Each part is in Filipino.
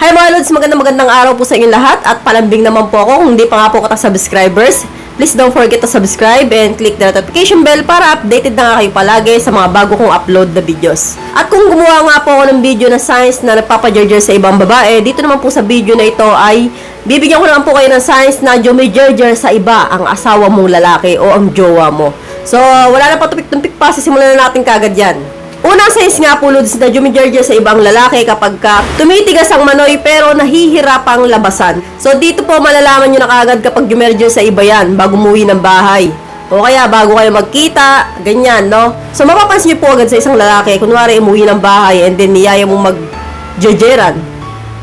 Hi mga Lods, magandang araw po sa inyong lahat at palambing naman po ako kung hindi pa nga po subscribers. Please don't forget to subscribe and click the notification bell para updated na nga kayo palagi sa mga bago kong upload na videos. At kung gumawa nga po ako ng video na science na nagpapajerjer sa ibang babae, dito naman po sa video na ito ay bibigyan ko naman po kayo ng science na jumijerjer sa iba ang asawa mong lalaki o ang jowa mo. So, wala na pa tupik-tumpik pa, simulan na natin kagad yan. Unang science nga po, Lods, na jumijerjer sa ibang lalaki kapag tumitigas ang manoy pero nahihirapang labasan. So, dito po malalaman nyo na kagad kapag jumijerjer sa iba yan bago umuwi ng bahay. O kaya bago kayo magkita, ganyan, no? So, mapapansin nyo po agad sa isang lalaki, kunwari umuwi ng bahay and then niyaya mong magjerjeran.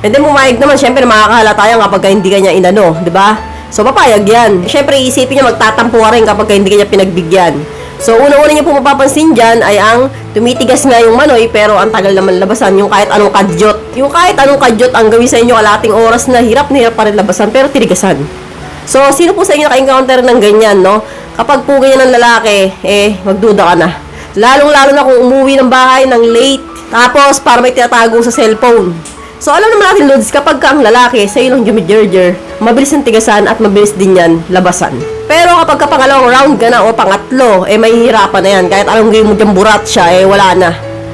And then pumayag naman, syempre makakahalata yan kapag hindi kanya inano, di ba? So, papayag yan. Syempre, isipin niya magtatampo ka rin kapag hindi kanya pinagbigyan. So, una-una niyo po mapapansin dyan ay ang tumitigas nga yung manoy pero ang tagal naman labasan. Yung kahit anong kadyot. Yung kahit anong kadyot ang gawin sa inyo kalating oras na hirap pa rin labasan pero tinigasan. So, sino po sa inyo naka-encounter ng ganyan, no? Kapag po ganyan ng lalaki, magduda ka na. Lalong-lalo na kung umuwi ng bahay ng late. Tapos, para may tinatago sa cellphone. So, alam naman natin, Lods, kapag ang lalaki sa iyo lang jumijerjer, mabilis ang tigasan at mabilis din yan labasan. Pero kapag pangalawang round ka na o pangatlo, may hihirapan na yan. Kahit anong gawin mo dyan burat siya, wala na.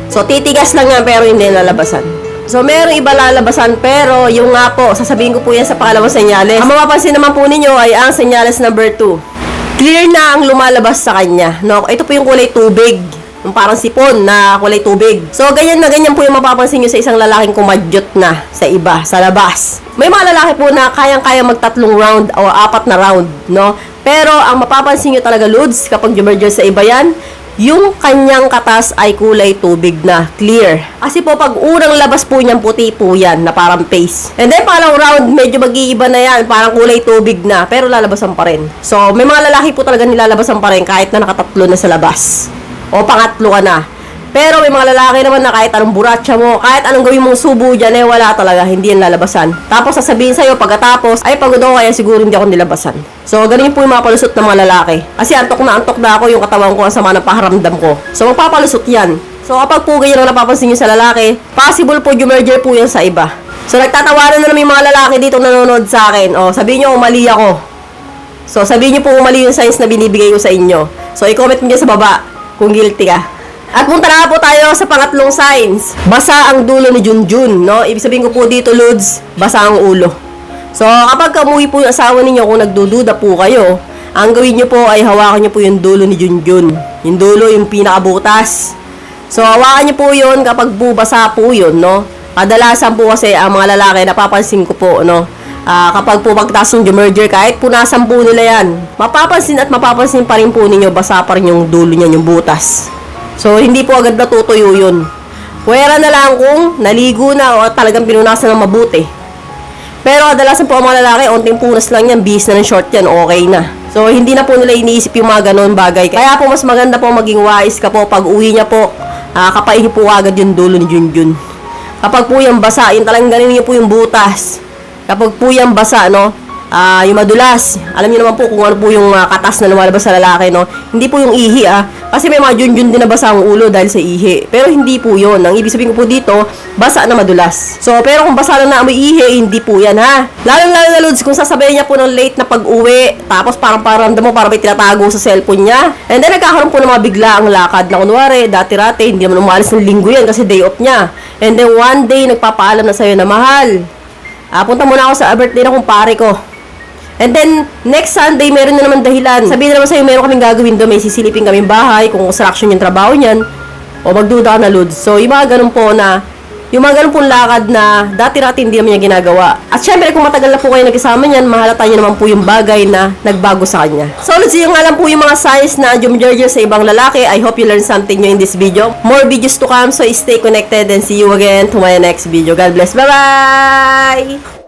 So, titigas lang yan pero hindi lalabasan. So, meron iba lalabasan pero yung nga po, sasabihin ko po yan sa pangalawang senyales. Ang mapapansin naman po ninyo ay ang senyales number 2. Clear na ang lumalabas sa kanya. No? Ito po yung kulay tubig. Yung parang sipon na kulay tubig. So, ganyan na ganyan po yung mapapansin nyo sa isang lalaking kumadyot na sa iba, sa labas. May mga lalaki po na kayang-kaya magtatlong round o 4 na round, no? Pero, ang mapapansin nyo talaga, Lods, kapag jumerger sa iba yan, yung kanyang katas ay kulay tubig na, clear. Kasi po, pag unang labas po niyan, puti po yan, na parang paste. And then, pangalawang round, medyo mag-iiba na yan, parang kulay tubig na, pero lalabasan pa rin. So, may mga lalaki po talaga nilalabasan pa rin kahit na nakatatlo na sa labas. O pangatlo ka na. Pero may mga lalaki naman na kahit anong buratsa mo, kahit anong gawin mong subo dyan, wala talaga, hindi yan lalabasan. Tapos sasabihin sa'yo pagkatapos, ay pagod ako kaya siguro hindi ako nilabasan. So, ganun po yung mga palusot ng mga lalaki. Kasi antok na ako, yung katawan ko, ang sama ng paharamdam ko. So, magpapalusot yan. So, kapag po ganyan ang napapansin nyo sa lalaki, possible po jumerger po yan sa iba. So, nagtatawanan na naman yung mga lalaki dito nanonood sa akin. O, sabihin nyo, umali ako. So, sabihin nyo po umali yung signs na binibigay ko sa inyo. So, i-comment nyo sa baba kung guilty ka. At punta na po tayo sa pangatlong signs. Basa ang dulo ni Junjun, no? Ibig sabihin ko po dito, Lods, basa ang ulo. So, kapag umuwi po yung asawa ninyo, kung nagdududa po kayo, ang gawin nyo po ay hawakan nyo po yung dulo ni Junjun. Yung dulo, yung pinakabutas. So, hawakan nyo po yun kapag bubasa po yun, no? Kadalasan po kasi ang mga lalaki, napapansin ko po, no? Kapag po pagtaas ng jumerger, kahit punasan po nila yan, mapapansin at mapapansin pa rin po ninyo, basa pa rin yung dulo niya, yung butas. So, hindi po agad natutuyo yun. Pwera na lang kung naligo na o talagang pinunasan ng mabuti. Pero kadalasan po ang mga lalaki, onting punas lang yan, bihis na ng short yan, okay na. So, hindi na po nila iniisip yung mga ganon bagay. Kaya po mas maganda po maging wise ka po pag uwi niya po, kapain po agad yung dulo ni Junjun. Kapag po yung basa, yung talagang ganin niyo po yung butas. Kapag po yung basa, no? Yung madulas. Alam niyo naman po kung ano po yung katas na lumalabas sa lalaki, no? Hindi po yung ihi, Kasi may mga Junjun din na basa ang ulo dahil sa ihi. Pero hindi po yun. Ang ibig sabihin ko po dito, basa na madulas. So, pero kung basa lang na amoy ihi, hindi po yan, ha? Lalo na, Lods, kung sasabihin niya po ng late na pag-uwi, tapos parang paramdam mo, parang may tinatago sa cellphone niya. And then, nagkakaroon po ng mga bigla ang lakad na kunwari, dati-rate, hindi naman umalis ng linggo yan kasi day off niya. And then, one day, nagpapaalam na sa'yo na, mahal, punta muna ako sa birthday na kumpare ko. And then, next Sunday, meron na naman dahilan. Sabihin na naman sa'yo, meron kaming gagawin doon. May sisilipin kaming bahay, kung construction yung trabaho niyan. O magduda ka na, Lods. So, yung mga ganun po na, yung mga ganun pong lakad na dati-rati hindi naman niya ginagawa. At syempre, kung matagal na po kayo nagkasama niyan, mahalata niyo naman po yung bagay na nagbago sa kanya. So, Lods, yung alam po yung mga signs na jumerger sa ibang lalaki. I hope you learned something new in this video. More videos to come, so stay connected and see you again to my next video. God bless. Bye-bye!